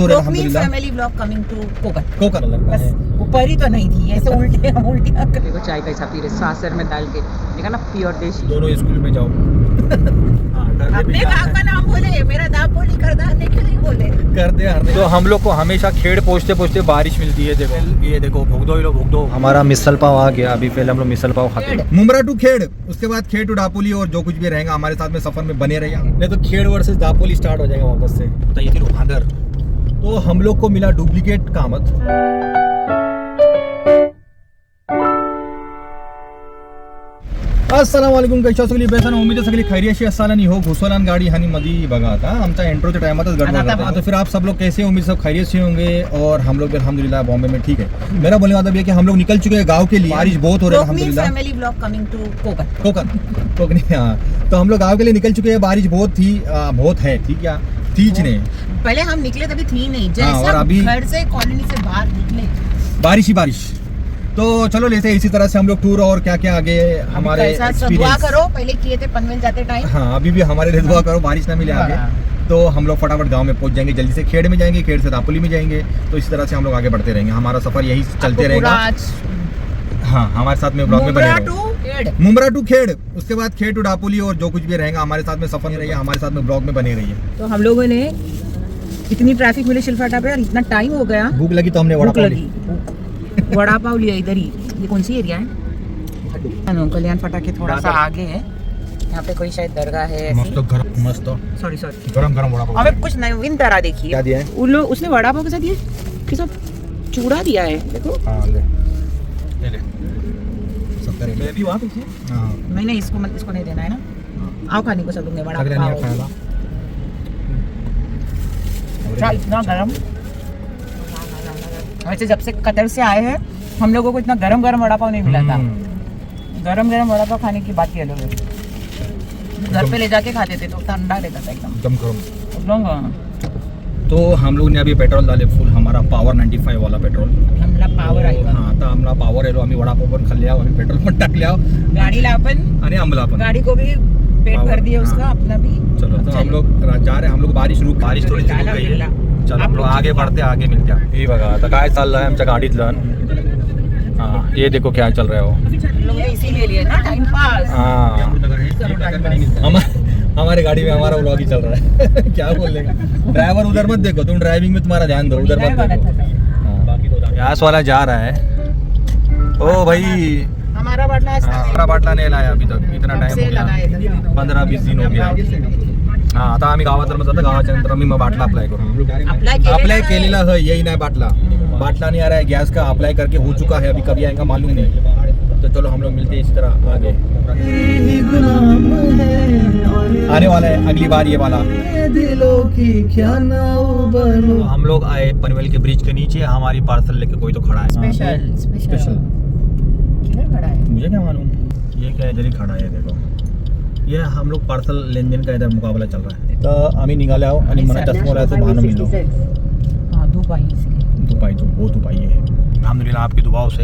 हो रहा है अल्हम्दुलिल्लाह। Family blog coming to Konkan. Konkan बस ऊपर ही तो नहीं थी, ऐसे उल्टे हम उल्टी देखो चाय कैसा पी रहे सासर में डाल के, देखा ना प्योर देशी। दोनों स्कूल में जाओ। अपने गाँव का नाम बोले, मेरा नाम बोली करदार ने क्यों नहीं बोले? कर दे हर तो हम लोग को हमेशा खेड़ पहुँचते पहुँचते बारिश मिलती है। देखो ये देखो भोग दो, ये लोग भोग दो। हमारा मिसल पाव आ गया। अभी पहले हम लोग मिसल पाव खाते हैं। मुमरा टू खेड़, उसके बाद खेड़ टू दापोली, और जो कुछ भी रहेगा हमारे साथ में सफर में बने रहिए। नहीं तो खेड़ वर्सेस दापोली स्टार्ट हो जाएगा वापस से। तो ये थी भादर। तो हम लोग को मिला डुप्लीकेट कामत। अस्सलाम वालेकुम, कशा सगळी बेसन उम्मीद आहे सगळी खैरियतशी असानी हो. घुसोलान गाडी हानी मधी बघा आता आमचा इंट्रोच्या टाइमातच गडबड होता. तो फिर आप सब लोग कैसे, उम्मीद सब खैरियत से होंगे. और हम लोग अल्हम्दुलिल्लाह बॉम्बे में ठीक है. मेरा बोलने का मतलब ये कि हम लोग निकल चुके हैं गांव के लिए. बारिश बहुत हो रही है अल्हम्दुलिल्लाह. Family blog coming to Konkan. Konkan हाँ. तो हम लोग गाँव के लिए निकल चुके हैं. बारिश बहुत थी, बहुत है. ठीक है, थी नहीं. पहले हम निकले तभी थी नहीं, जैसे और अभी घर से कॉलोनी से बाहर निकले बारिश ही बारिश. तो चलो लेते हैं इसी तरह से हम लोग टूर. और क्या क्या आगे हमारे दुआ करो, पहले किए थे पनवेल जाते टाइम. हाँ, अभी भी हमारे लिए दुआ करो बारिश ना मिले आगे. तो हम लोग फटाफट गांव में पहुंच जाएंगे. जल्दी से खेड़ में जाएंगे, खेड़ से दापोली में जाएंगे. तो इस तरह से हम लोग आगे बढ़ते रहेंगे. हमारा सफर यही चलते रहेगा. हाँ, हमारे साथ में ब्लॉग में बने रहो. मुमरा टू खेड़, उसके बाद खेड़ टू दापोली, और जो कुछ भी रहेगा हमारे साथ में सफर में रहिए. हमारे साथ में ब्लॉग में बने रहिए. तो हम लोगों ने इतनी ट्रैफिक मिले शिलफाटा पे और इतना टाइम हो गया. भूख लगी तो हमने वड़ा पाव लिया इधर ही. ये कौन सी एरिया है? कल्याण फाटा के थोड़ा सा आगे है. यहाँ पे कोई शायद दरगाह है. मस्त सॉरी गरम वड़ा पाव. हमें कुछ नवीन तरह देखिए. क्या दिया है? उसने वड़ा पाव के साथ ये किसा चूड़ा दिया है. देखो. हाँ, ले 70 भी वहाँ पे. हाँ, नहीं इसको नहीं देना है ना. आओ खाने को सब लोग ने वड़ा पाव. इतना गरम. वैसे जब से कतर से आए हैं हम लोगों को इतना गरम वड़ा पाव नहीं मिला था. गरम वड़ा पाव खाने की बात ही अलग है. घर पे ले जाके खाते थे तो ठंडा रहता था एकदम गरम. तो हम लोग ने अभी पेट्रोल डाले फुल. हमारा पॉवर 95 वाला पेट्रोल. हमला पॉवर आहे. हां, आता हमला पॉवर आहे. आम्ही वडापाव पण खाल्ले, आम्ही पेट्रोल पण टाकले. गाडीला आपण आणि आम्हाला पण गाड़ी को भी पेट भर दिया उसका. अपना भी. चलो तो हम लोग जा रहे हैं. हम लोग बारिश थोड़ी रुक गई है. चलो हम लोग आगे बढ़ते, आगे मिलते हैं. ये बघा आता काय चाललं आहे आमच्या गाडीतलं. हाँ, ये देखो क्या चल रहा है वो. इसीलिए लिए ना टाइम पास. हाँ, हमारे गाड़ी में हमारा व्लॉग ही चल रहा है. क्या बोलेगा ड्राइवर. उधर मत देखो, तुम ड्राइविंग में तुम्हारा ध्यान दो. उधर मत देखो. गैस वाला जा रहा है. ओ भाई, हमारा बाटला नहीं लाया अभी तक. इतना टाइम हो गया, 15-20 दिन हो गया. हाँ, आता आम्ही गावात जातो. गावाच्या नंतर मी बाटला अप्लाय करू. अप्लाय केलेला है, यही नहीं बाटला नहीं आ रहा है. गैस का अप्लाई करके हो चुका है, अभी कभी आएगा मालूम नहीं. तो चलो हम लोग मिलते हैं इसी तरह आगे. आने वाला है अगली बार ये वाला. तो हम लोग आए पनवेल के ब्रिज के नीचे. हमारी पार्सल लेके कोई तो खड़ा है. स्पेशल खड़ा है. मुझे क्या मालूम ये क्या इधर ही खड़ा है. देखो ये हम लोग पार्सल लेन देन का इधर मुकाबला चल रहा है. तो आम्ही निघाले आहो आणि मला चष्मा लायचं भान मिळलो. धूप आई तो बहुत धूप आई है. अल्हम्दुलिल्लाह आपकी दुआओं से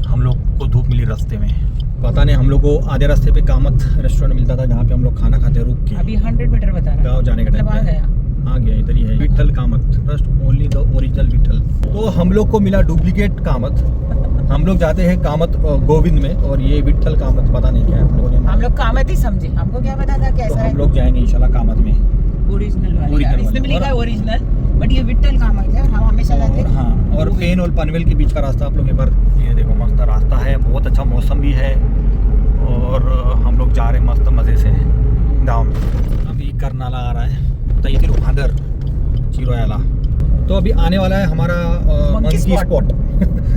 हम लोग को धूप मिली रास्ते में. पता नहीं हम लोग को आधे रास्ते पे कामत रेस्टोरेंट मिलता था जहाँ पे हम लोग खाना खाते रुक के. अभी 100 मीटर बता रहा है गाँव जाने का टाइम आ गया. इधर ही है Vithal Kamath. Trust only the original Vithal. तो हम लोग को मिला डुप्लीकेट कामत. हम लोग जाते हैं कामत गोविंद में, और ये विठल कामत पता नहीं क्या है. हम लोग कामत ही समझे, हमको क्या पता था कैसा है. हम लोग जाएंगे इंशाल्लाह कामत में. ओरिजिनल बट ये विठल कामत है. हम हमेशा जाते हैं. हाँ, और पेन और पनवेल के बीच का रास्ता आप लोग एक बार ये देखो. मस्त रास्ता है, बहुत अच्छा मौसम भी है. और हम लोग जा रहे हैं मस्त मज़े से गाँव में. अभी करनाला आ रहा है. तो ये भादर चिरोयाला. तो अभी आने वाला है हमारा मंकी स्पॉट.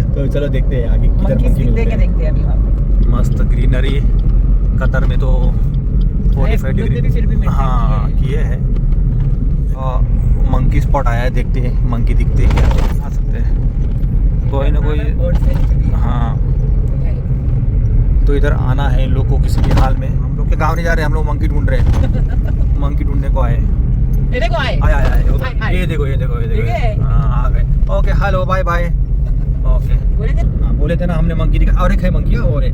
तो चलो देखते हैं आगे किधर मंकी मिलते हैं. मस्त ग्रीनरी. कतर में तो 45 डिग्री हाँ किए है. मंकी स्पॉट आया है, देखते हैं मंकी दिखते हैं क्या. आ सकते हैं कोई ना कोई. हाँ, तो इधर आना है इन लोग को किसी भी हाल में. हम लोग के गाँव नहीं जा रहे, हम लोग मंकी ढूंढ रहे हैं. मंकी ढूंढने को आए. ये देखो आए. ये देखो हाँ, आ गए. Okay, hello, bye bye. Okay, बोले थे ना हमने मंकी दिखा. और एक है मंकी. और एक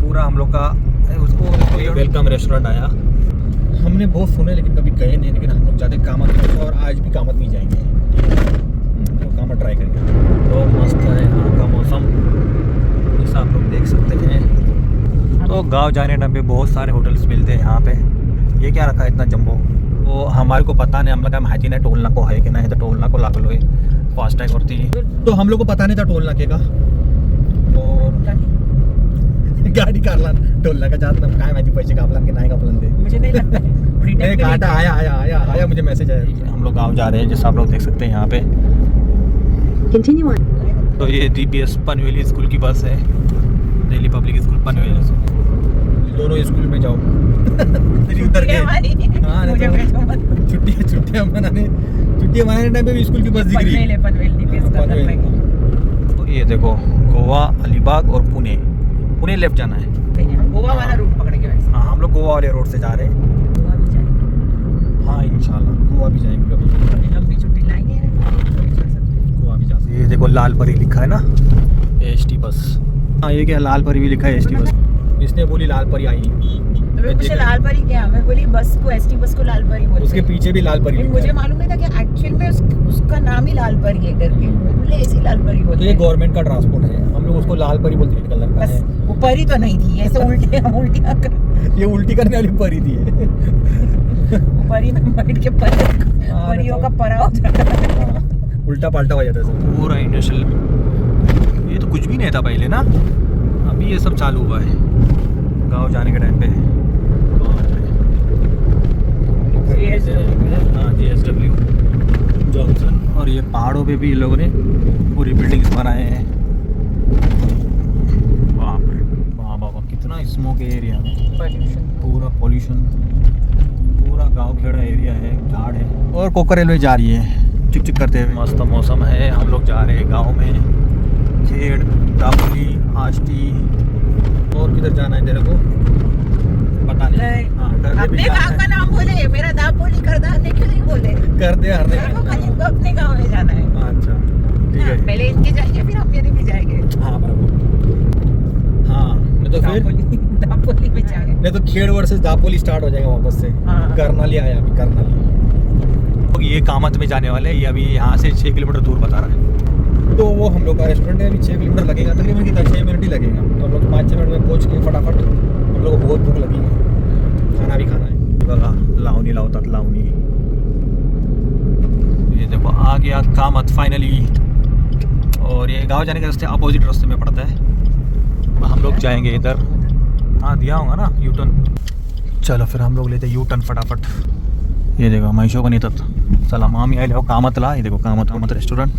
पूरा हम लोग का उसको वेलकम रेस्टोरेंट आया. हमने बहुत सुने लेकिन कभी गए नहीं, लेकिन हम लोग जाते कामत में और आज भी कामत में ही जाएंगे। तो कामत ट्राई करेंगे। तो मस्त है यहाँ का मौसम, जैसा आप लोग देख सकते हैं। तो गांव जाने टाइम पे बहुत सारे होटल्स मिलते हैं यहाँ पे। ये क्या रखा है इतना जंबो, वो हमारे को पता नहीं, हम लोग हाथी ने टोल नाको है कि नहीं, तो टोल नाको लाग लो फास्ट टैग होती है। तो हम लोग को पता नहीं था टोल नाके का, और गाड़ी कारला टोल नाका जात ना काय माहिती पैसे कापलान की नहीं कापलान ते मुझे नहीं लगता है। नहीं काटा आया मुझे मैसेज आया। हम लोग गांव जा रहे हैं, जैसा आप लोग देख सकते हैं यहाँ पे। तो ये DPS पनवेली स्कूल की बस है, दिल्ली पब्लिक स्कूल पनवेली। दोनों स्कूल में जाओ उतर के। हाँ, छुट्टियाँ मनाने टाइम पे भी स्कूल की बस दिख रही है। तो ये देखो गोवा, अलीबाग और पुणे लेफ्ट जाना है। गोवा वाला रूट पकड़ेंगे वैसे। हाँ, हम लोग गोवा वाले रोड से जा रहे हैं। गोवा भी जाएंगे। हाँ इंशाल्लाह गोवा भी जाएंगे कभी। लंबी छुट्टी लाएंगे, गोवा भी जा सकते। ये देखो लाल परी लिखा है ना, ST बस। हाँ ये क्या लाल परी भी लिखा है ST बस। इसने बोली लाल परी आई। तो मैं पूछे लाल परी क्या, मैं बोली बस को ST बस को लाल परी बोलते हैं। उसके पीछे भी लाल परी लिखा है। मुझे मालूम नहीं था कि एक्चुअल में उसका नाम ही लाल परी है करके, बोले ऐसी लाल परी बोलते हैं। ये गवर्नमेंट का ट्रांसपोर्ट है, हम लोग उसको लाल परी बोलते हैं, कलर का है। वो परी तो नहीं थी, ऐसे उल्टी ये उल्टी करने वाली परी थी। परी में बैठ के परियों का परा हो जाता है, उल्टा पाल्टा हो जाता है पूरा इंडस्ट्रियल। ये तो कुछ भी नहीं था पहले ना, अभी ये सब चालू हुआ है गांव जाने के टाइम पे। हाँ JSW जॉनसन। और ये पहाड़ों पे भी लोगों ने पूरी बिल्डिंग्स बनाए हैं। बाप कितना स्मोक है एरिया में, पूरा पॉल्यूशन, पूरा गांव खेड़ा एरिया है, झाड़ है। और कोकर रेलवे जा रही है चिक चिक करते हुए। मस्त मौसम है, हम लोग जा रहे हैं गांव में। खेड़, दापोली, आष्टी, और किधर जाना है तेरे को पता नहीं। अपने गांव का नाम बोले, मेरा दापोली करदाने क्यों नहीं बोले? करदे हरने को अपने गांव में जाना है। अच्छा ठीक है, पहले इनके जाएंगे फिर हम मेरे भी जाएंगे। हाँ बराबर। हाँ नहीं तो फिर दापोली में जाएंगे, नहीं तो खेड़ वर्सेस दापोली स्टार्ट हो जाएगा वापस से। हाँ। करनाली आया अभी, करनाली। ये कामत में जाने वाले, ये अभी यहाँ से 6 किलोमीटर दूर बता रहा है। तो वो हम लोग का रेस्टोरेंट है, अभी 6 किलोमीटर लगेगा तकरीबन, कितना 6 मिनट ही लगेगा। तो हम लोग 5-6 मिनट में पहुँच के फटाफट, हम लोग को बहुत भूख लगी है, खाना भी खाना है। बघा लावणी लावतात लावणी। ये देखो आ गया कामत फाइनली। और ये गांव जाने के रास्ते अपोजिट रास्ते में पड़ता है, हम लोग जाएंगे इधर। हाँ दिया होगा ना यू टर्न। चलो फिर हम लोग लेते यू टर्न फटाफट। ये देखो महिशो पण येतात। चला मग आम्ही आले आहो कामतला। हे देखो कामत रेस्टोरेंट।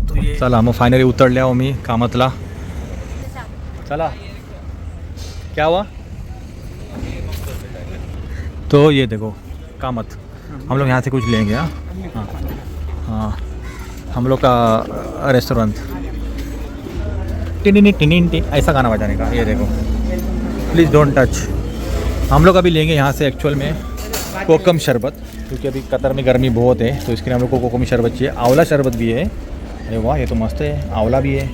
तो ये चला मग फायनली उतरले आहो मी कामतला। चला क्या हुआ? तो ये देखो कामत, हम लोग यहाँ से कुछ लेंगे। हाँ हाँ हम लोग का रेस्टोरेंट टिन टिन टिन ऐसा गाना बजाने का। ये देखो प्लीज़ डोंट टच। हम लोग अभी लेंगे यहाँ से एक्चुअल में कोकम शरबत, क्योंकि अभी कतर में गर्मी बहुत है, तो इसके लिए हम लोग को कोकम शरबत चाहिए। आंवला शरबत भी है। अरे वाह ये तो मस्त है, आंवला भी है।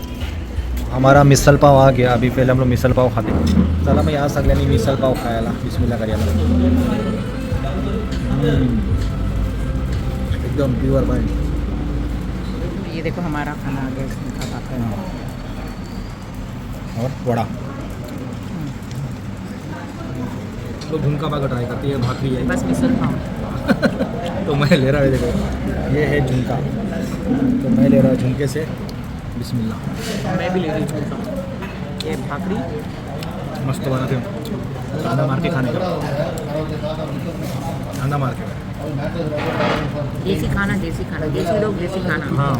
हमारा मिसल पाव आ गया। अभी पहले हम लोग मिसल पाव खाते हैं। चला मग या सगळ्यांनी मिसल पाव खायला बिस्मिल्लाह करूया। एकदम प्योर भाई। ये देखो हमारा खाना आ गया, इसमें खाता है। और वड़ा तो झुमका बागा ट्राई करती है, भाकरी है बस मिसल पाव। तो मैं ले रहा है, देखो ये है झुमका, तो मैं ले रहा हूँ झुमके से। बिस्मिल्लाह। मैं भी ले रही हूँ झुमका। ये भाकरी मस्त बनाते हो, खाना मार के खाने का, खाना मार के। देसी खाना, देसी लोग देसी खाना। हाँ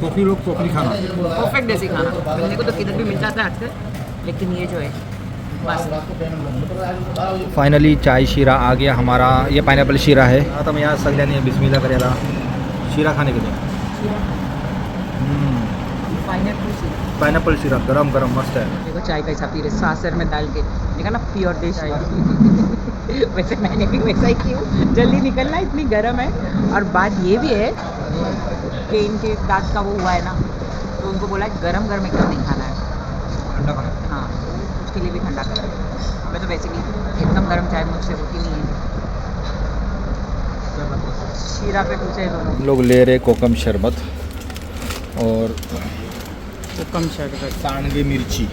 पोखरी लोग पोखरी खाना, परफेक्ट देसी खाना। मेरे को तो किधर भी मिल जाता है आजकल, लेकिन ये जो है बस। फाइनली चाय शीरा आ गया हमारा। ये पाइनएप्पल शीरा है। हाँ तो मैं यहाँ सगळ्यांनी बिस्मिल्लाह करेला शीरा खाने के लिए। पाइनएप्पल शीरा गरम गरम मस्त है। देखो चाय कैसा पी रहे, सासर में डाल के। देखा ना प्योर देश। वैसे मैंने भी वैसा ही की हूँ, जल्दी निकलना, इतनी गर्म है। और बात ये भी है कि इनके दांत का वो हुआ है ना, तो उनको बोला गरम गरम एकदम नहीं खाना है, ठंडा खाना। हाँ उसके लिए भी ठंडा करो। हमें तो वैसे भी एकदम गर्म चाय मुझसे होती नहीं है। शीरा पे पूछे दोनों हम लोग ले रहे कोकम शरबत और हुक्म शरबत। सांडगे मिर्ची।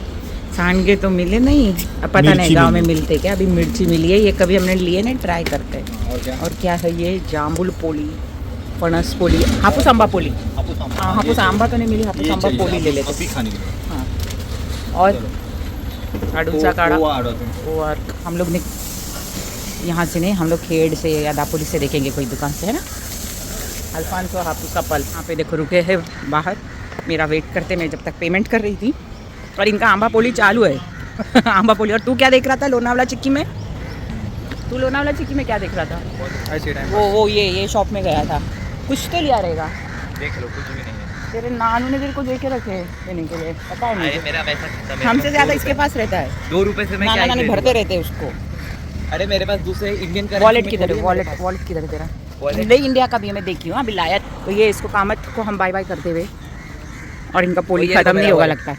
सांडगे तो मिले नहीं, अब पता मिर्ची नहीं गांव में मिली। मिलते क्या। अभी मिर्ची मिली है, ये कभी हमने लिए नहीं, ट्राई करते हैं। और क्या? और क्या है ये, जामुन पोली, फणस पोली, हापूस आंबा पोली। हाँ, हापूस आंबा तो नहीं मिली, हापूस आंबा पोली ले लेते अभी खाने के लिए। हाँ। और अड़ूसा काढ़ा। वो आड़ो तुम। और हम लोग ने यहाँ से नहीं, हम लोग खेड़ से या दापोली से देखेंगे कोई दुकान से, है ना। अल्फांसो हापूस का पल यहाँ पे देखो रुके हैं बाहर, मेरा वेट करते, मैं जब तक पेमेंट कर रही थी। और इनका आंबा पोली चालू है आंबा पोली। और तू क्या देख रहा था लोनावला चिक्की में? तू लोनावला चिक्की में क्या देख रहा था? ऐसे टाइम वो ये शॉप में गया था, कुछ तो लिया रहेगा। देख लो, कुछ भी नहीं है। तेरे नानू ने तेरे को दे के रखे हैं लेने के लिए, पता है मुझे। मेरा पैसा खत्म है। हमसे ज़्यादा इसके पास रहता है। 2 रुपए से मैं नाना क्या नानी ही भरते रहते हैं उसको। अरे मेरे पास दूसरे इंडियन करेंसी वॉलेट में किधर है? थोड़ी वॉलेट किधर है तेरा? Wallet? नहीं, इंडिया का भी मैं देखी हूँ, अभी लाया। तो ये इसको कामत को हम बाय बाय करते हुए, और इनका पोली ये खत्म तो नहीं होगा मेरा लगता है।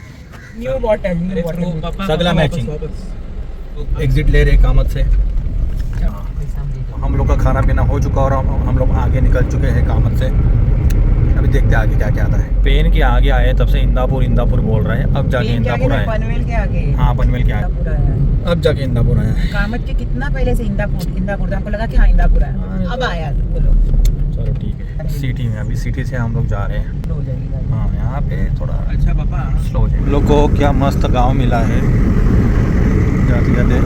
न्यू बॉटल सगला मैचिंग। एग्जिट ले रहे कामत से। हम लोग का खाना पीना हो चुका और हम लोग आगे निकल चुके हैं कामत से। अभी देखते हैं आगे क्या क्या आता है। पेन के आगे आए, तब से इंदापुर बोल रहे हैं, अब जाके इंदापुर आए। पनवेल के आगे। हाँ, पनवेल के आगे, इंदापुर आया है। अब जाके इंदापुर आया है। कामत के कितना पहले से इंदापुर हमको लगा कि हाँ इंदापुर आया, अब आया। बोलो चलो ठीक है। सिटी में, अभी सिटी से हम लोग जा रहे हैं। हो जाएगी गाड़ी। हाँ, यहाँ पे थोड़ा अच्छा पापा स्लो है। हम लोग को क्या मस्त गांव मिला है, जाते जाते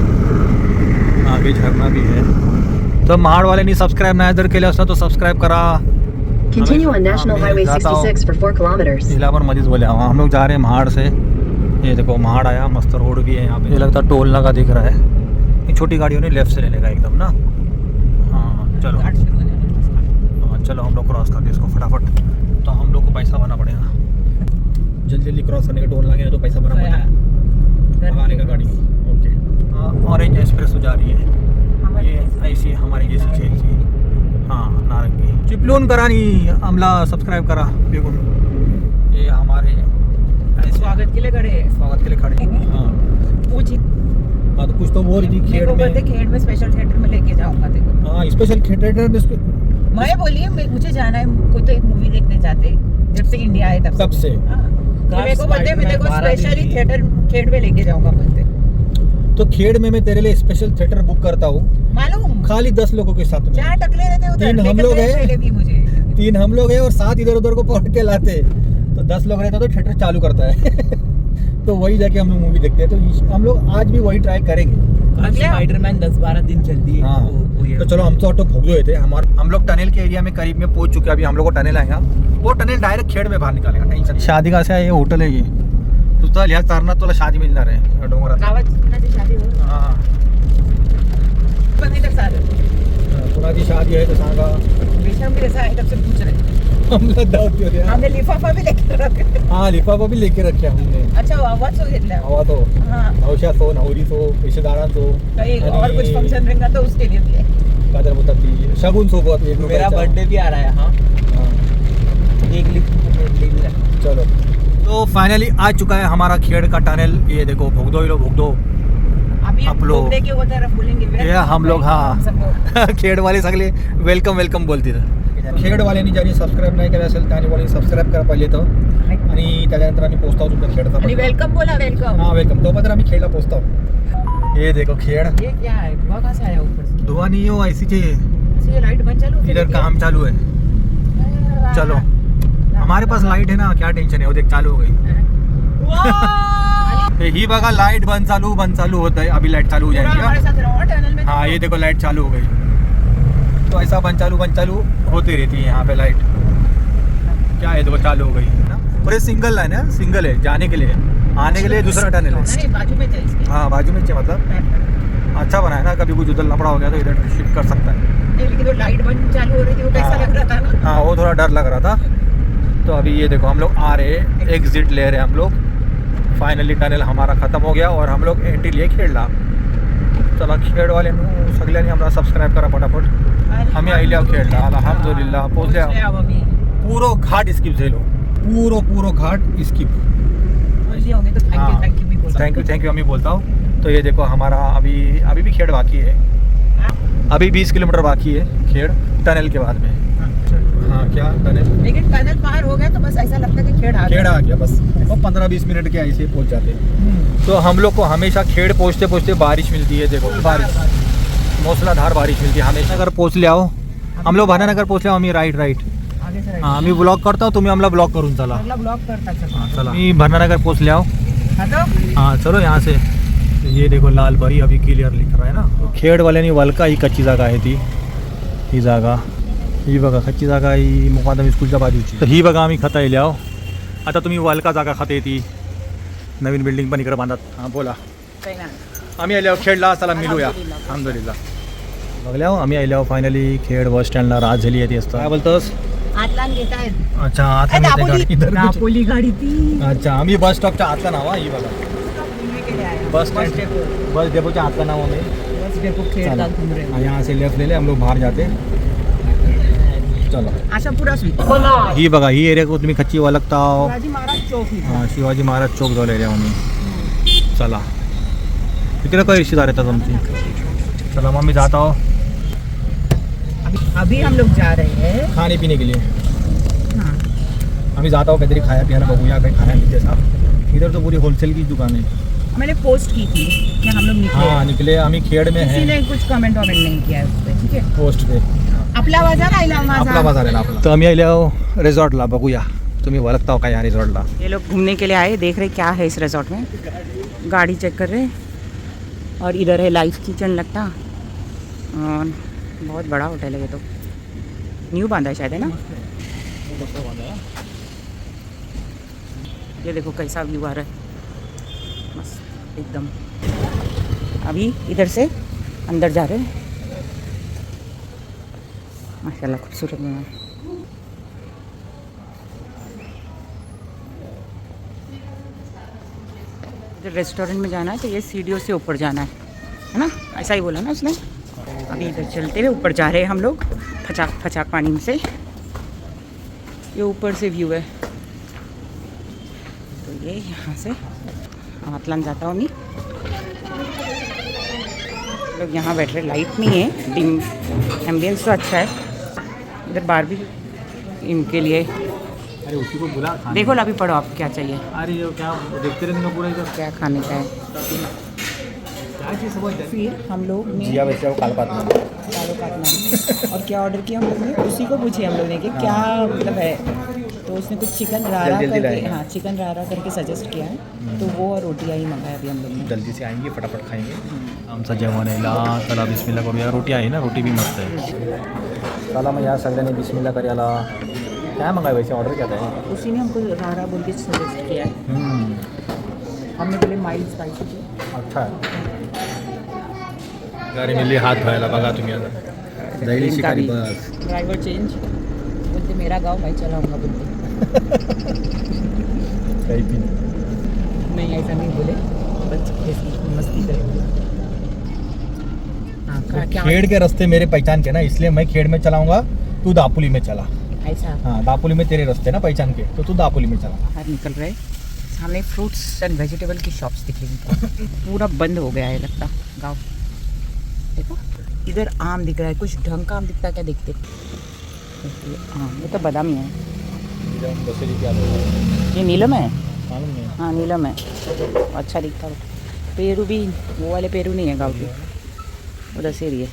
आगे झरना भी है। तो महाड़ वाले नहीं सब्सक्राइब ना इधर केलं असतं तो सब्सक्राइब करा। Continue on National Highway 66 for 4 kilometers. Allahabad मजीद बोले हम लोग जा रहे हैं महाड़ से। ये देखो महाड़ आया, मस्त रोड भी है यहाँ पे। ये लगता है टोल नाका दिख रहा है। ये छोटी गाड़ियों ने लेफ्ट से लेने का एकदम ना। हाँ चलो, हाँ चलो हम लोग क्रॉस करते इसको फटाफट। तो हम लोग को पैसा भरना पड़ेगा, जल्दी जल्दी क्रॉस करने का। टोल नाके तो पैसा भरना पड़ता है, भगाने का गाड़ी। ओके, हाँ ऑरेंज एक्सप्रेस जा रही है ये, ऐसी हमारी जैसी चाहिए। हाँ नारंगी चिपलून करानी अमला सब्सक्राइब करा बेगुन। ये हमारे स्वागत के लिए खड़े हैं। स्वागत के लिए खड़े हैं। हाँ पूछी हाँ, तो कुछ तो बोल रही थी खेड़ में। खेड़ में स्पेशल थिएटर में लेके जाऊंगा देखो। हाँ स्पेशल थिएटर में मैं बोली है, मुझे जाना है, कोई तो एक मूवी देखने जाते जब से इंडिया आए तब तब से। मेरे को बोलते मैं देखो स्पेशली थिएटर खेड़ में लेके जाऊंगा बोलते। तो खेड़ में मैं तेरे लिए स्पेशल थिएटर बुक करता हूँ, मालूम खाली 10 लोगों के साथ में। 4 टकले रहते उधर, 3 हम लोग हैं, मुझे 3 हम लोग हैं और 7 इधर उधर को पकड़ के लाते। तो 10 लोग रहते तो थिएटर चालू करता है तो वही जाके हम लोग मूवी देखते हैं। तो हम लोग आज भी वही ट्राई करेंगे। स्पाइडरमैन 10-12 दिन चलती है। हाँ तो चलो, हम तो ऑटो भोग गए थे। हम लोग टनल के एरिया में करीब में पहुंच चुके हैं। अभी हम लोग को टनल आएगा, वो टनल डायरेक्ट खेड़ में बाहर निकालेगा, टेंशन। शादी का से ये होटल है ये, तुझा लिहाज तारना तुला शादी मिलणार आहे डोंगरात। गावात कुणाची शादी हो? हाँ पण नाही तर चालेल। कुणाची शादी आहे तर सांगा। रेशम भी ऐसा है, तब से पूछ रहे हम लोग दावत दे रहे हैं। हमने लिफाफा भी लेके रखा। हाँ लिफाफा भी लेके रखे हमने। अच्छा आवाज हो घेतला। हवा तो हाँ, हौशात हो, नवरीच हो, रिश्तेदारांचो काही और कुछ फंक्शन रहेगा तो उसके लिए भी है। काय तर बोलतात ती शगुन सोबत एक मेरा रुपयाचा। बर्थडे भी आ रहा है। हाँ हाँ, एक लिख चलो। तो फाइनली आ चुका है हमारा खेड़ का टनल। ये देखो भोगदो, ये लो भोगदो। अभी आप लोग- घूमने के वो तरफ बोलेंगे ये हम लोग, हाँ सबको। खेड वाले सगळे वेलकम वेलकम बोलतील। खेड वाल्यांनी ज्यांनी सबस्क्राईब नाही केलं असेल त्यांनी वाले सबस्क्राईब करा पहिले तर, आणि त्याच्यानंतर आम्ही पोहोचतो तुमच्या खेडचा। आणि वेलकम बोला, वेलकम। हाँ वेलकम। तोपर्यंत आम्ही खेडला पोहोचतो। ये देखो खेड, ये क्या है? धुआं कहाँ से आया ऊपर से? धुआं नहीं हो, ऐसी चे ये लाइट बंद चालू है इधर क्या? काम चालू है। चलो हमारे पास लाइट है ना, क्या टेंशन है। वो देख चालू हो गई। ही बघा लाइट बंद चालू होता है। अभी लाइट चालू हो पूरा हमारे जाएगी। साथ रहो टनल में। हाँ ये देखो लाइट चालू हो गई। तो ऐसा बंद चालू होती रहती है यहाँ पे लाइट। क्या है, देखो चालू हो गई ना। और ये सिंगल लाइन है, सिंगल है जाने के लिए, आने के लिए दूसरा टनल है। नहीं, बाजू में थे इसके। हाँ बाजू में मतलब अच्छा बना है ना, कभी कुछ उधर लपड़ा हो गया तो इधर शिफ्ट कर सकता है। नहीं, लेकिन वो लाइट बंद चालू हो रही थी, वो कैसा लग रहा था ना। हाँ वो थोड़ा डर लग रहा था। तो अभी ये देखो हम लोग आ रहे हैं, एग्जिट ले रहे हैं हम लोग। फाइनली टनल हमारा ख़त्म हो गया और हम लोग एंट्री लिए खेडला। चला खेड वाले सगळ्यांनी आम्हाला सबस्क्राईब करा पटापट। आम्ही आयल्या खेडला, अल्हम्दुलिल्लाह पोहोचल्या। पूरो घाट स्किप झालो, पूरो घाट स्किप। थैंक यू भी बोला। थैंक यू आम्ही बोलता हूँ। तो ये देखो हमारा अभी भी खेड बाकी है। अभी 20 किलोमीटर बाकी है खेड़ टनल के बाद में। हाँ क्या टनल, लेकिन टनल पार हो गया तो बस ऐसा लगता है कि खेड़ आ खेड़ आ गया बस, और 15-20 मिनट के ऐसे पहुंच जाते हैं। तो हम लोग को हमेशा खेड़ पहुंचते पहुंचते बारिश मिलती है। देखो बारिश, मूसलाधार बारिश मिलती है हमेशा। अगर पहुंच ले आओ हम लोग भानानगर पोहोचले आम्ही राईट आगे से हां मी ब्लॉग करता तुम्ही आम्हाला ब्लॉग करून चला। अगला ब्लॉक करता हां चला मी भानानगर पोहोचले आओ। हाँ तो हां चलो यहाँ से। तो ये देखो लाल परी अभी क्लियर लिख रहा है ना। खेड वाल्यानी वलका ही कच्ची जागा आहे ती, ही जागा ही बघा कच्ची जागा ही मुकादम स्कूलच्या बाजूची। तर ही बघा आम्ही खाता येईल आहो। आता तुम्ही वलका जागा खाते ती नवीन बिल्डिंग पण इकडे बांधत। हां बोला काही ना आम्ही आल्यावर खेडला चला मिळूया अल्हम्दुलिल्लाह। बघल्या हो आम्ही आल्यावर फायनली खेड बस स्टँडला रात झाली आहे ती असतं। काय बोलतोस? आतला घेत आहेत अच्छा आतला येते गाडी इधर कुछ- दापोली गाडी ती अच्छा आम्ही बस स्टॉपच्या आतला नाव ही बघा बस स्टैंड बस डेपो के आतला नाव हमें बस डेपो खेड़ का घूम रहे हाँ, यहाँ से लेफ्ट ले ले हम लोग बाहर जाते। चलो अशा पुरा स्वीट ही बघा ही एरिया को तुम्ही कच्ची ओळखता हो। शिवाजी महाराज चौक ही हां शिवाजी महाराज चौक जवळ एरिया आम्ही। चला तिकडे काही रिश्तेदार येतात आमची। चला मग मी जात आहो अभी हम लोग जा रहे हैं खाने पीने के लिए। हाँ आम्ही जात आहो काहीतरी खाया पियाला बघूया काही खाण्या पिते साहब। इधर तो पूरी होलसेल की दुकान है। मैंने पोस्ट की थी कि हम लोग निकले हाँ निकले आम्ही खेड में किसी हैं ने कुछ कमेंट वमेंट नहीं किया है उस पर ठीक है पोस्ट पे आपला बाजार आईला आपला बाजार आहे ना आपला। तर आम्ही आले आहो रिसॉर्टला बघूया तुम्ही ओळखता हो का या रिसॉर्टला। ये लोग घूमने के लिए आए देख रहे क्या है इस रिजॉर्ट में, गाड़ी चेक कर रहे। और इधर है लाइफ किचन लगता, और बहुत बड़ा होटल है ये तो, न्यू बांधा है शायद है ना। ये देखो कैसा व्यू आ रहा है बस एकदम। अभी इधर से अंदर जा रहे हैं। माशाल्लाह खूबसूरत बना है। रेस्टोरेंट में जाना है तो ये सीढ़ियों से ऊपर जाना है ना, ऐसा ही बोला ना उसने। अभी इधर चलते हुए ऊपर जा रहे हैं हम लोग फचाक फचाक पानी में से। ये ऊपर से व्यू है तो ये यहाँ से आतलान जाता हूँ मैं। लोग यहाँ बैठ रहे, लाइट नहीं है, डिम एम्बियंस तो अच्छा है। इधर बार भी इनके लिए अरे उसी को बुला खाने। देखो ना अभी पढ़ो आप क्या चाहिए, अरे ये क्या देखते रहते पूरा इधर क्या खाने का है। क्या चीज़ समझ फिर हम लोग ने जिया वैसे वो काल पात में दालों काटना और क्या ऑर्डर किया हम लोग ने, उसी को पूछे हम लोग ने कि क्या मतलब है। तो उसने कुछ चिकन रारा जल्दी करके, लाएंगे। हाँ चिकन रारा करके सजेस्ट किया है, तो वो और रोटियाँ ही मंगाया अभी हम लोग ने। जल्दी से आएंगे फटाफट खाएंगे। आमचा जेवण आहे ला चला बिस्मिल्ला करूया। रोटी आहे ना, रोटी भी मस्त आहे। चला मग या सगळ्यांनी बिस्मिल्ला करूयाला। काय मंगाए वैसे ऑर्डर क्या था? उसी ने हमको रारा बोल के सजेस्ट किया है। हमने बोले माइल्ड स्पाइसी थी। अच्छा है। गाडी मिली हात धुवायला बघा तुम्ही आता जाईल शिकारी बस। ड्राइवर चेंज बोलते मेरा गाँव मैं चलाऊँगा बोलते। काही भी नहीं ऐसा नहीं बोले, बस ऐसी मस्ती करें। हाँ क्या खेड़ के रास्ते मेरे पहचान के ना, इसलिए मैं खेड़ में चलाऊंगा, तू दापोली में चला। ऐसा हाँ दापोली में तेरे रास्ते ना पहचान के, तो तू दापोली में चला। बाहर निकल रहे, सामने फ्रूट्स एंड वेजिटेबल की शॉप्स दिखेंगी। पूरा बंद हो गया है लगता गांव। देखो इधर आम दिख रहा है, कुछ ढंग का आम दिखता है क्या देखते। हाँ ये तो बादामी है। ये नीलम है, हाँ नीलम है, अच्छा दिखता है। पेरू भी वो वाले पेरू नहीं है गाँव के, वो दशहरी है।